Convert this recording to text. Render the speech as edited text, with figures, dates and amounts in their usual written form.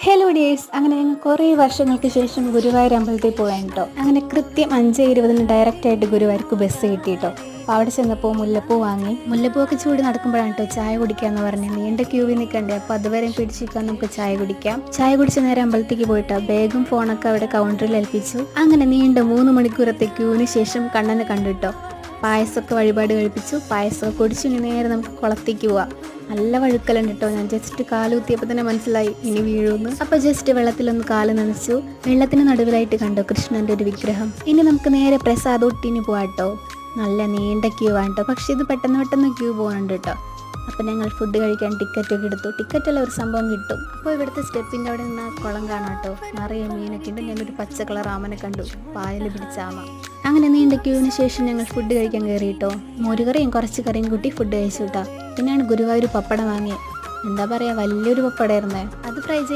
Hello dears, അങ്ങനെ ഞങ്ങൾ കുറേ വർഷങ്ങൾക്ക് ശേഷം ഗുരുവായൂർ അമ്പലത്തിൽ പോയാൻ കേട്ടോ. അങ്ങനെ കൃത്യം 5:20 ഡയറക്റ്റായിട്ട് ഗുരുവായൂർക്ക് ബസ് കിട്ടി കേട്ടോ. അപ്പോൾ അവിടെ ചെന്നപ്പോൾ മുല്ലപ്പൂ വാങ്ങി. മുല്ലപ്പൂവൊക്കെ ചൂടി നടക്കുമ്പോഴാണ് കേട്ടോ ചായ കുടിക്കാമെന്ന് പറഞ്ഞ് നീണ്ട ക്യൂവിൽ നിൽക്കണ്ടേ. അപ്പോൾ അതുവരെ പിടിച്ചിരിക്കാൻ നമുക്ക് ചായ കുടിക്കാം. ചായ കുടിച്ച് നേരെ അമ്പലത്തേക്ക് പോയിട്ടോ. ബാഗും ഫോണൊക്കെ അവിടെ കൗണ്ടറിൽ ഏൽപ്പിച്ചു. അങ്ങനെ നീണ്ട 3 മണിക്കൂറത്തെ ക്യൂവിന് ശേഷം കണ്ണനെ കണ്ടിട്ടോ. പായസമൊക്കെ വഴിപാട് കഴിപ്പിച്ചു. പായസമൊക്കെ കുടിച്ചു. ഇനി നേരെ നമുക്ക് കുളത്തേക്ക് പോവാം. നല്ല വഴുക്കലുണ്ട് കേട്ടോ. ഞാൻ ജസ്റ്റ് കാലുകുത്തിയപ്പോൾ തന്നെ മനസ്സിലായി ഇനി വീഴുമെന്ന്. അപ്പോൾ ജസ്റ്റ് വെള്ളത്തിലൊന്ന് കാല് നനച്ചു. വെള്ളത്തിന് നടുവിലായിട്ട് കണ്ടോ കൃഷ്ണൻ്റെ ഒരു വിഗ്രഹം. ഇനി നമുക്ക് നേരെ പ്രസാദൊട്ടിന് പോവാം കേട്ടോ. നല്ല നീണ്ട ക്യൂ ആണ് കേട്ടോ. പക്ഷെ ഇത് പെട്ടെന്ന് ക്യൂ പോകുന്നുണ്ട് കേട്ടോ. അപ്പോൾ ഞങ്ങൾ ഫുഡ് കഴിക്കാൻ ടിക്കറ്റൊക്കെ എടുത്തു. ടിക്കറ്റുള്ള ഒരു സംഭവം കിട്ടും. അപ്പോൾ ഇവിടുത്തെ സ്റ്റെപ്പിൻ്റെ അവിടെ നിന്ന് കുളം കാണാം കേട്ടോ. നിറയെ മീനൊക്കെ ഉണ്ട്. ഞാനൊരു പച്ച കളർ ആമനെ കണ്ടു, പായൽ പിടിച്ച ആമ. അങ്ങനെ നീണ്ട ക്യൂവിന് ശേഷം ഞങ്ങൾ ഫുഡ് കഴിക്കാൻ കയറി കേട്ടോ. മോരുകറിയും കുറച്ച് കറിയും കൂട്ടി ഫുഡ് കഴിച്ചു കേട്ടോ. പിന്നെയാണ് ഗുരുവായൂർ പപ്പടം വാങ്ങിയത്. എന്താ പറയുക, വലിയൊരു പപ്പടമായിരുന്നേ. അത് ഫ്രൈ